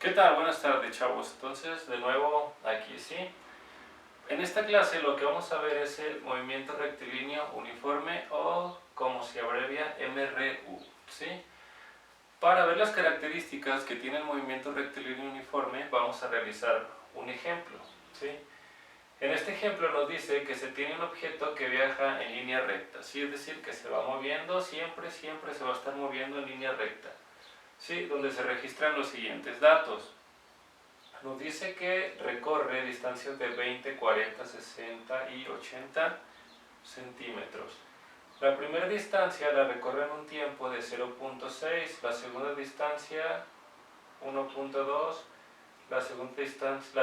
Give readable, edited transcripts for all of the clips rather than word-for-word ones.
¿Qué tal? Buenas tardes, chavos. Entonces, de nuevo aquí, ¿sí? En esta clase lo que vamos a ver es el movimiento rectilíneo uniforme o como se abrevia MRU, ¿sí? Para ver las características que tiene el movimiento rectilíneo uniforme vamos a realizar un ejemplo, ¿sí? En este ejemplo nos dice que se tiene un objeto que viaja en línea recta, ¿sí? Es decir, que se va moviendo, siempre se va a estar moviendo en línea recta, ¿sí? Donde se registran los siguientes datos. Nos dice que recorre distancias de 20, 40, 60 y 80 centímetros. La primera distancia la recorre en un tiempo de 0.6, la segunda distancia 1.2, la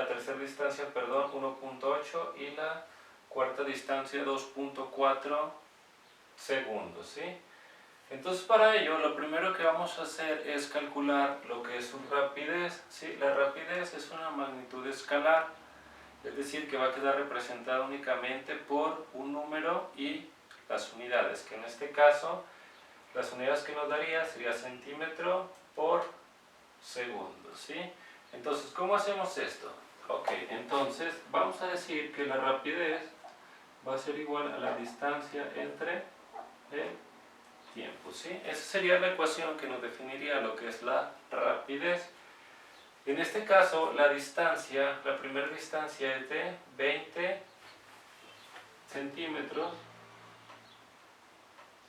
tercera distancia, perdón, 1.8 y la cuarta distancia 2.4 segundos, ¿sí? Entonces para ello lo primero que vamos a hacer es calcular lo que es su rapidez, ¿sí? La rapidez es una magnitud escalar, es decir que va a quedar representada únicamente por un número y las unidades, que en este caso las unidades que nos daría sería centímetro por segundo, ¿sí? Entonces, ¿cómo hacemos esto? Ok, entonces vamos a decir que la rapidez va a ser igual a la distancia entre el tiempo, ¿sí? Esa sería la ecuación que nos definiría lo que es la rapidez. En este caso, la distancia, la primera distancia es de 20 centímetros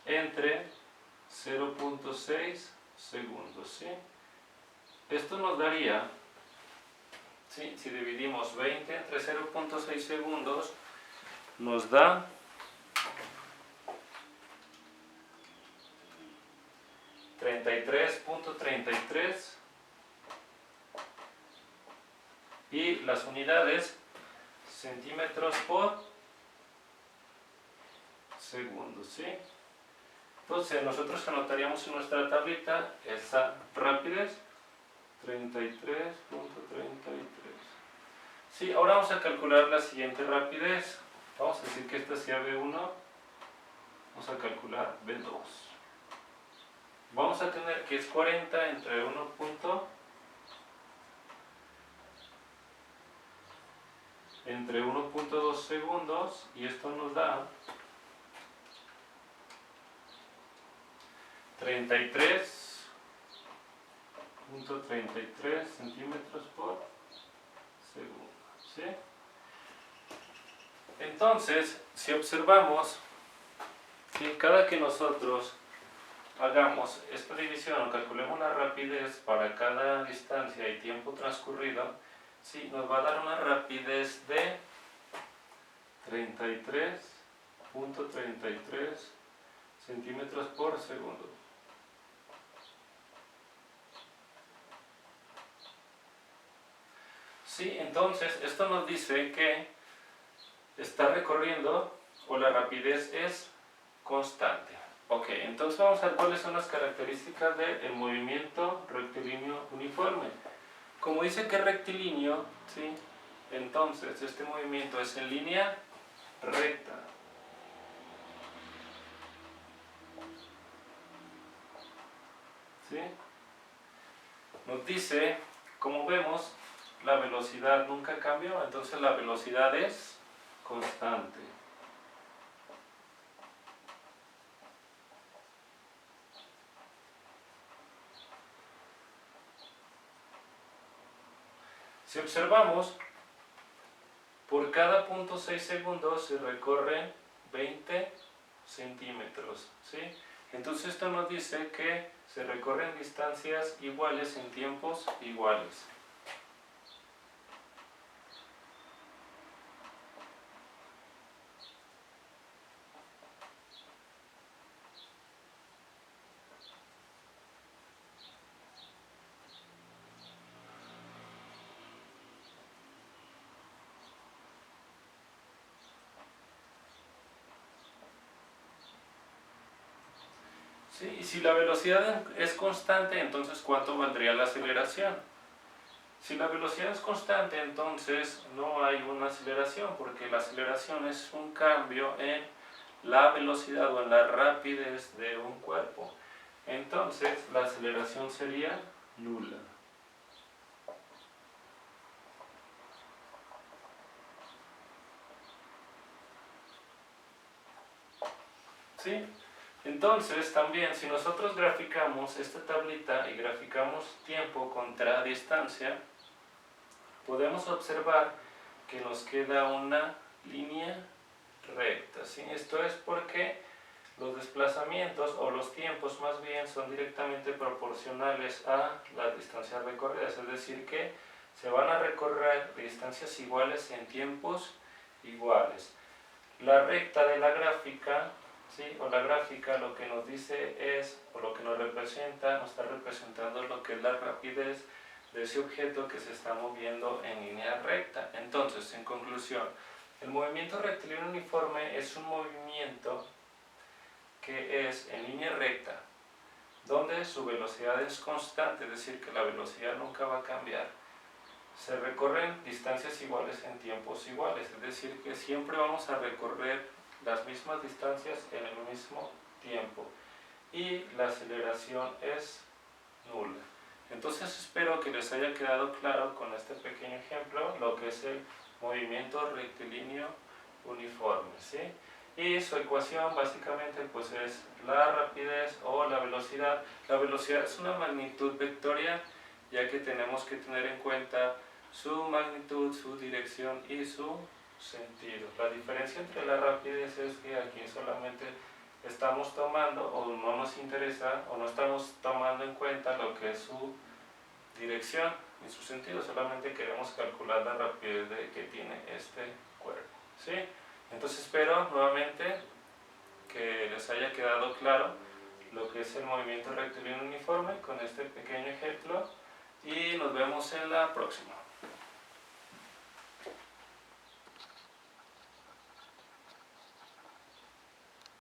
entre 0.6 segundos, ¿sí? Esto nos daría, ¿sí? Si dividimos 20 entre 0.6 segundos, nos da 33.33 y las unidades centímetros por segundo, ¿sí? Entonces nosotros anotaríamos en nuestra tablita esa rapidez, 33.33. Sí, ahora vamos a calcular la siguiente rapidez. Vamos a decir que esta sea V1, vamos a calcular V2. Vamos a tener que es 40 entre 1.2 segundos y esto nos da 33.33 centímetros por segundo, ¿sí? Entonces, si observamos, ¿sí? Cada que nosotros hagamos esta división o calculemos la rapidez para cada distancia y tiempo transcurrido, ¿sí? Nos va a dar una rapidez de 33.33 centímetros por segundo. Sí, entonces esto nos dice que está recorriendo o la rapidez es constante. Ok, entonces vamos a ver cuáles son las características del movimiento rectilíneo uniforme. Como dice que es rectilíneo, ¿sí? Entonces este movimiento es en línea recta. ¿Sí? Nos dice, como vemos, la velocidad nunca cambió, entonces la velocidad es constante. Si observamos, por cada 0.6 segundos se recorren 20 centímetros, ¿sí? Entonces esto nos dice que se recorren distancias iguales en tiempos iguales. ¿Sí? Y si la velocidad es constante, entonces ¿cuánto valdría la aceleración? Si la velocidad es constante, entonces no hay una aceleración, porque la aceleración es un cambio en la velocidad o en la rapidez de un cuerpo. Entonces la aceleración sería nula. Entonces también si nosotros graficamos esta tablita y graficamos tiempo contra distancia, podemos observar que nos queda una línea recta, ¿sí? Esto es porque los desplazamientos o los tiempos más bien son directamente proporcionales a la distancia recorrida, es decir que se van a recorrer distancias iguales en tiempos iguales. La recta de la gráfica, ¿sí? O la gráfica lo que nos dice es, o lo que nos representa, nos está representando lo que es la rapidez de ese objeto que se está moviendo en línea recta. Entonces, en conclusión, el movimiento rectilíneo uniforme es un movimiento que es en línea recta, donde su velocidad es constante, es decir, que la velocidad nunca va a cambiar. Se recorren distancias iguales en tiempos iguales, es decir, que siempre vamos a recorrer las mismas distancias en el mismo tiempo. Y la aceleración es nula. Entonces espero que les haya quedado claro con este pequeño ejemplo lo que es el movimiento rectilíneo uniforme, ¿sí? Y su ecuación básicamente pues es la rapidez o la velocidad. La velocidad es una magnitud vectorial, ya que tenemos que tener en cuenta su magnitud, su dirección y su sentido. La diferencia entre la rapidez es que aquí solamente estamos tomando o no nos interesa o no estamos tomando en cuenta lo que es su dirección y su sentido, solamente queremos calcular la rapidez que tiene este cuerpo, ¿sí? Entonces espero nuevamente que les haya quedado claro lo que es el movimiento rectilíneo uniforme con este pequeño ejemplo y nos vemos en la próxima.